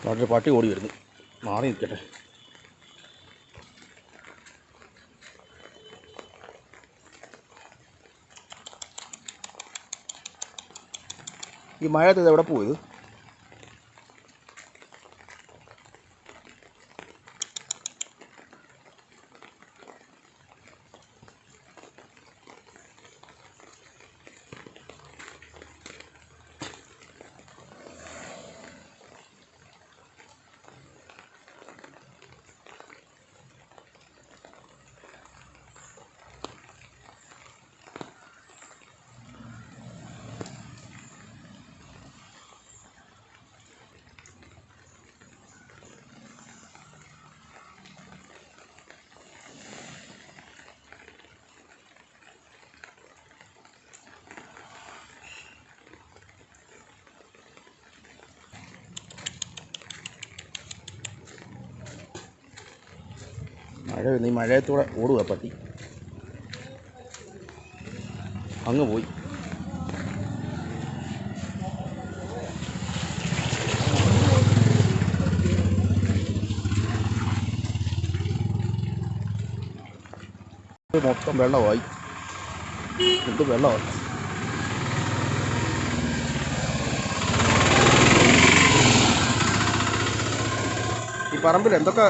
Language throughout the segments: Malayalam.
നാട്ടിൽ പട്ടി ഓടി വരുന്നു, മാറി നിൽക്കട്ടെ. ഈ മഴയത്ത് ഇത് എവിടെ പോയത്? മഴ ഈ മഴയത്തൂടെ ഓടുക പട്ടി, അങ്ങ് പോയി. മൊത്തം വെള്ളമായി, എന്ത് വെള്ളമാണ്. ഈ പറമ്പിൽ എന്തൊക്കെ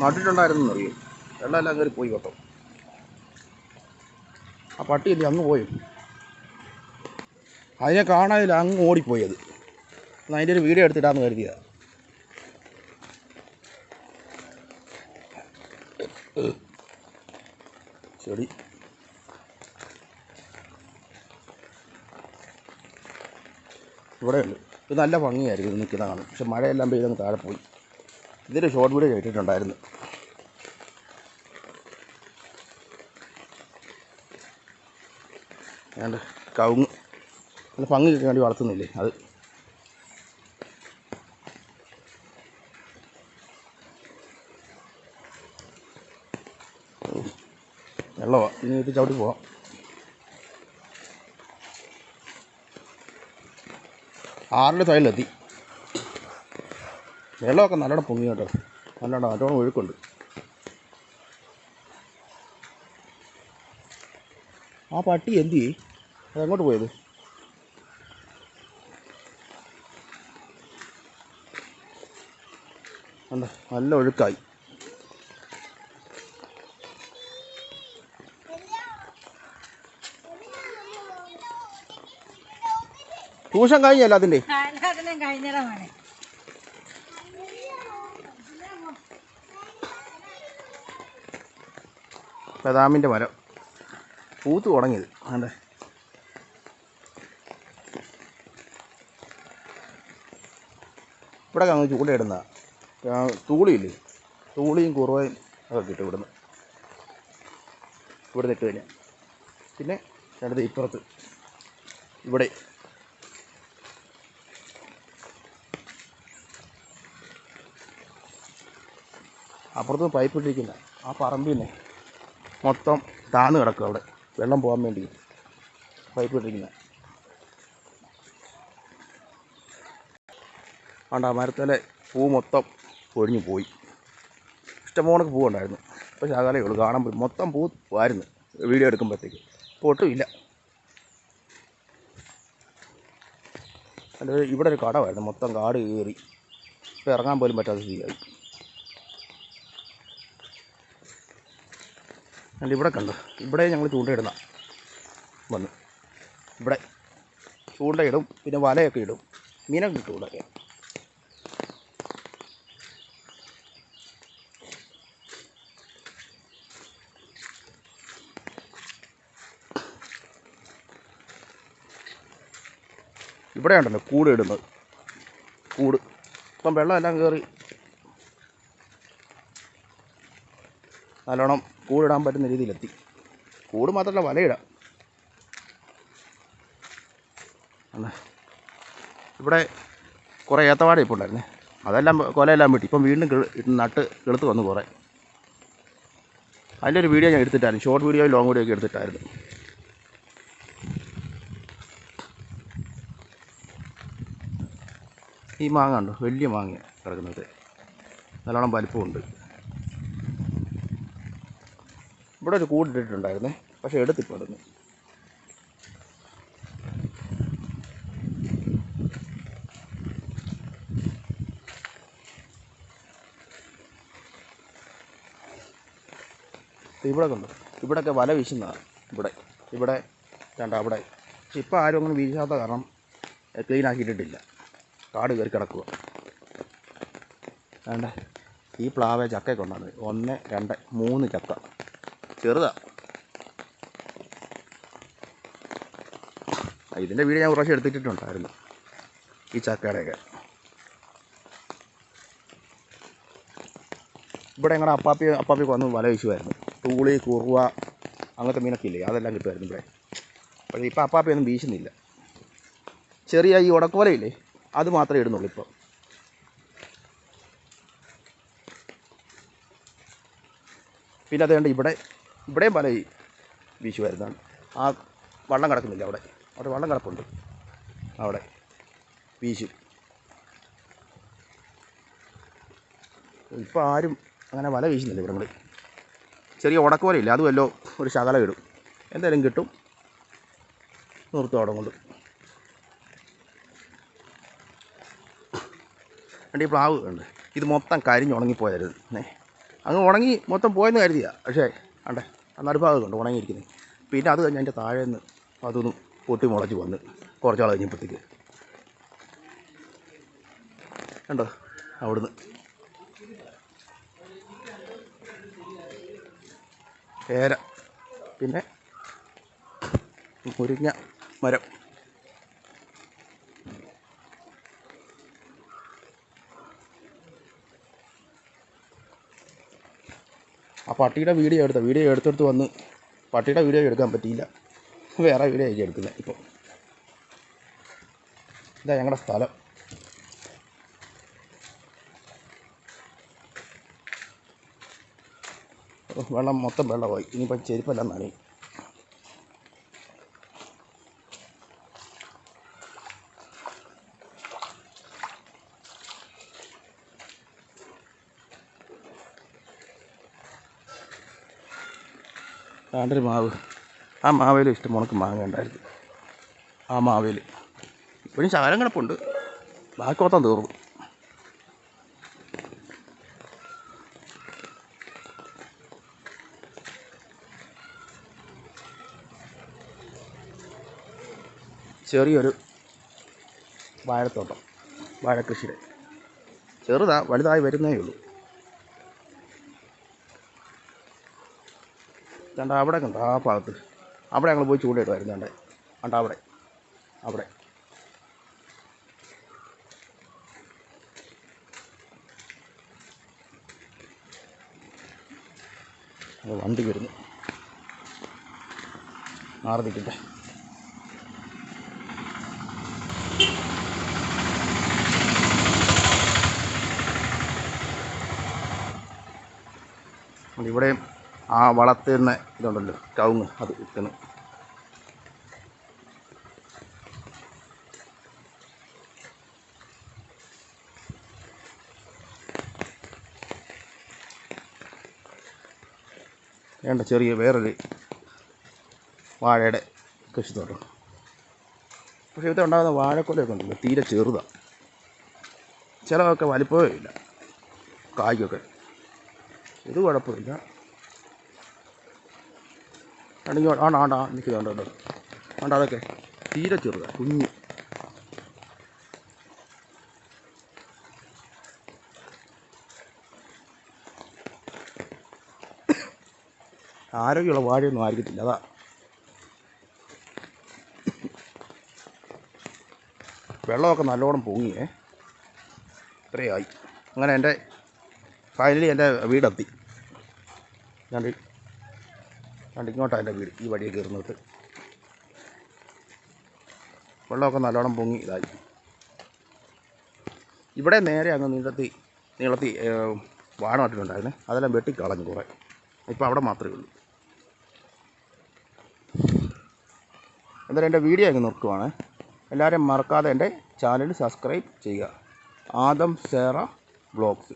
നട്ടിട്ടുണ്ടായിരുന്നു അറിയും, വെള്ളമെല്ലാം കയറി പോയി കേട്ടോ. ആ പട്ടിയില്ലേ അങ്ങ് പോയി, അതിനെ കാണാതില്ല, അങ്ങ് ഓടിപ്പോയി. അത് അതിൻ്റെ ഒരു വീഡിയോ എടുത്തിട്ടാന്ന് കരുതിയതാണ്. ചെടി ഇവിടെയുണ്ട്. ഇത് നല്ല ഭംഗിയായിരിക്കും ഇത് നിൽക്കുന്ന കാണും. പക്ഷെ മഴയെല്ലാം പെയ്തങ്ങ് താഴെ പോയി. ഇതൊരു ഷോർട്ട് വീഡിയോ കേട്ടിട്ടുണ്ടായിരുന്നു. വേണ്ട കവുങ്ങ് നല്ല ഭംഗിയൊക്കെ വേണ്ടി വളർത്തുന്നില്ലേ അത്. വെള്ളമാണ്, ഇനി ഇത് ചവിട്ടി പോവാം. ആറിൻ്റെ സൈഡിലെത്തി. വെള്ളമൊക്കെ നല്ലോണം പൊങ്ങി കേട്ടോ, നല്ലോണം ഒഴുക്കുണ്ട്. ആ പട്ടി എന്ത് ചെയ്യും? അതെങ്ങോട്ട് പോയത്? നല്ല ഒഴുക്കായി. ട്യൂഷൻ കഴിഞ്ഞല്ല അതിൻ്റെ ബദാമിൻ്റെ മരം പൂത്ത് തുടങ്ങിയത്. അതെ, ഇവിടെ അങ്ങ് ചൂണ്ടയിടുന്ന തൂളിയില്ലേ, തൂളിയും കുറുവയും ഒക്കെ കിട്ടും ഇവിടുന്ന്. ഇവിടെ ഇട്ട് കഴിഞ്ഞാൽ പിന്നെ അടുത്ത് ഇപ്പുറത്ത് ഇവിടെ അപ്പുറത്ത് പൈപ്പ് ഇട്ടിരിക്കുന്ന ആ പറമ്പിന്നെ മൊത്തം താന്ന് കിടക്കും. അവിടെ വെള്ളം പോകാൻ വേണ്ടി പൈപ്പ് ഇട്ടിരിക്കുന്ന അതുകൊണ്ട് ആ മരത്തിലെ പൂ മൊത്തം ഒഴിഞ്ഞു പോയി. ഇഷ്ടംപോലെ പൂവുണ്ടായിരുന്നു. ഇപ്പോൾ ശകലേ ഉള്ളൂ കാണുമ്പോൾ. മൊത്തം പൂ വാരുന്നു വീഡിയോ എടുക്കുമ്പോഴത്തേക്ക്. ഇപ്പോൾ ഒട്ടുമില്ല. അല്ല, ഇവിടെ ഒരു കടമായിരുന്നു, മൊത്തം കാട് കയറി ഇപ്പോൾ ഇറങ്ങാൻ പോലും പറ്റാത്ത സ്ഥിതിയായി. അല്ല, ഇവിടെ കണ്ടോ, ഇവിടെ ഞങ്ങൾ ചൂണ്ടയിടുന്ന വന്ന് ഇവിടെ ചൂണ്ടയിടും, പിന്നെ വലയൊക്കെ ഇടും, മീനൊക്കെ കിട്ടും ഇവിടെയൊക്കെ. ഇവിടെ ഉണ്ടല്ലോ കൂട് ഇടുന്നത്, കൂട് ഇപ്പം വെള്ളമെല്ലാം കയറി നല്ലോണം കൂടിടാൻ പറ്റുന്ന രീതിയിലെത്തി. കൂട് മാത്രമല്ല വലയിടാം. ഇവിടെ കുറേ ഏത്തവാഴ ഇപ്പോൾ ഉണ്ടായിരുന്നേ, അതെല്ലാം കൊലയെല്ലാം വെട്ടി. ഇപ്പം വീണ്ടും നട്ട് കിളുത്ത് വന്നു കുറേ. അതിൻ്റെ ഒരു വീഡിയോ ഞാൻ എടുത്തിട്ടായിരുന്നു, ഷോർട്ട് വീഡിയോ ലോങ് വീഡിയോ ഒക്കെ എടുത്തിട്ടായിരുന്നു. ഈ മാങ്ങ ഉണ്ടോ, വലിയ മാങ്ങ. കിടക്കുന്നത്. നല്ലോണം വലിപ്പമുണ്ട്. ഇവിടെ ഒരു കൂടിട്ടിട്ടുണ്ടായിരുന്നേ, പക്ഷേ എടുത്തിപ്പോൾ ഇടുന്നു. ഇവിടെ കൊണ്ട് ഇവിടെയൊക്കെ വല വീശുന്നതാണ്. ഇവിടെ വേണ്ട അവിടെ. പക്ഷെ ഇപ്പോൾ ആരും അങ്ങനെ വീശാത്ത കാരണം ക്ലീൻ ആക്കിയിട്ടിട്ടില്ല. കാട് കയറി കിടക്കുക. വേണ്ട ഈ പ്ലാവെ ചക്കയൊക്കെ ഉണ്ടാകുന്നത് 1, 2, 3 ചക്ക. ചെറുതാണ്. ഇതിൻ്റെ വീഡിയോ ഞാൻ പ്രാവശ്യം എടുത്തിട്ടുണ്ടായിരുന്നു, ഈ ചക്കയുടെയൊക്കെ. ഇവിടെ ഞങ്ങളുടെ അപ്പാപ്പിക്ക് വന്ന് വല വീശുമായിരുന്നു. തൂളി, കുറുവ അങ്ങനത്തെ മീനൊക്കെ ഇല്ലേ, അതെല്ലാം കിട്ടുമായിരുന്നു ഇവിടെ. പക്ഷേ ഇപ്പോൾ അപ്പാപ്പിയൊന്നും വീശുന്നില്ല. ചെറിയ ഈ ഉടക്കുവലയില്ലേ, അത് മാത്രമേ ഇടുന്നുള്ളൂ ഇപ്പോൾ. പിന്നെ അതുകൊണ്ട് ഇവിടെയും വല വീശുമായിരുന്നാണ്. ആ വള്ളം കിടക്കുന്നില്ല, അവിടെ വള്ളം കിടപ്പുണ്ട്, അവിടെ വീശും. ഇപ്പോൾ ആരും അങ്ങനെ വല വീശുന്നില്ല ഇവിടെ. ചെറിയ ഉടക്കുവലയില്ല, അതുമല്ലോ ഒരു ശകലം ഇടും, എന്തായാലും കിട്ടും, നിർത്തും അവിടെ കൊണ്ട്. എൻ്റെ ഈ പ്ലാവ് ഉണ്ട്, ഇത് മൊത്തം കരിഞ്ഞുണങ്ങിപ്പോയായിരുന്നു. അങ്ങ് ഉണങ്ങി മൊത്തം പോയെന്ന് കരുതിയാണ്. പക്ഷേ അണ്ടേ നടുഭാഗമുണ്ട് ഉണങ്ങിയിരിക്കുന്നത്. പിന്നെ അത് കഴിഞ്ഞ് അതിൻ്റെ താഴെ നിന്ന് അതൊന്നും പൊട്ടി മുളച്ച് വന്ന് കുറച്ചാൾ കഴിഞ്ഞപ്പോഴത്തേക്ക് കണ്ടോ അവിടുന്ന് പേര, പിന്നെ മുരിങ്ങ മരം. ആ പട്ടിയുടെ വീഡിയോ എടുത്തെടുത്ത് വന്ന് പട്ടിയുടെ വീഡിയോ എടുക്കാൻ പറ്റിയില്ല, വേറെ വീഡിയോ ആയിരിക്കും എടുക്കുന്നത്. ഇപ്പോൾ ഇതാ ഞങ്ങളുടെ സ്ഥലം. വെള്ളം മൊത്തം വെള്ളമായി. ഇനിയിപ്പം ചെരുപ്പെല്ലാം നനയും. ആണ്ടൊരു മാവ്, ആ മാവേൽ ഇഷ്ടം ഉണക്ക് മാങ്ങ ഉണ്ടായിരുന്നു. ആ മാവേൽ ഇപ്പോഴും ശകലം കിടപ്പുണ്ട്, ബാക്കി മൊത്തം തീർന്നു. ചെറിയൊരു വാഴത്തോട്ടം, വാഴക്കൃഷിയുടെ ചെറുതാ, വലുതായി വരുന്നേ ഉള്ളൂ. കണ്ട അവിടെ കണ്ടോ ആ ഭാഗത്ത്, അവിടെ ഞങ്ങൾ പോയി ചൂണ്ടയിടുമായിരുന്നു. കണ്ട അവിടെ വണ്ടി വരുന്നു, മാറി നിൽക്കട്ടെ. ഇവിടെയും ആ വളർത്തുന്ന ഇതുണ്ടല്ലോ കവുങ്ങ്, അത് വിൽക്കുന്നു. വേണ്ട ചെറിയ വേറൊരു വാഴയുടെ കൃഷിത്തോട്ടം. പക്ഷേ ഇവിടെ ഉണ്ടാകുന്ന വാഴക്കൊലയൊക്കെ ഉണ്ടല്ലോ തീരെ ചെറുതാണ്, ചിലതൊക്കെ വലിപ്പമേ ഇല്ല കായ്ക്കൊക്കെ. ഇത് കുഴപ്പമില്ല. ആണ്ടാ നിൽക്കുന്നുണ്ടോ, അതൊക്കെ തീരെ ചെറുതാണ്, കുഞ്ഞ്. ആരോഗ്യമുള്ള വാഴയൊന്നും ആയിരിക്കത്തില്ല, അതാ. വെള്ളമൊക്കെ നല്ലോണം പൊങ്ങിയേ, ഇത്രയായി. അങ്ങനെ ഫൈനലി എൻ്റെ വീടെത്തി. ഇങ്ങോട്ടാണ് എൻ്റെ വീട്, ഈ വഴിയെ കയറുന്നിട്ട് വെള്ളമൊക്കെ നല്ലോണം പൊങ്ങി ഇതായി. ഇവിടെ നേരെ അങ്ങ് നീളത്തി വാഴ നട്ടിട്ടുണ്ടായിരുന്നു, അതെല്ലാം വെട്ടിക്കളഞ്ഞു കുറേ. ഇപ്പോൾ അവിടെ മാത്രമേ ഉള്ളൂ. എന്തായാലും എൻ്റെ വീഡിയോ അങ്ങ് നിർത്തുവാണ്. എല്ലാവരും മറക്കാതെ എൻ്റെ ചാനൽ സബ്സ്ക്രൈബ് ചെയ്യുക. ആദം സേറ വ്ളോഗ്സ്.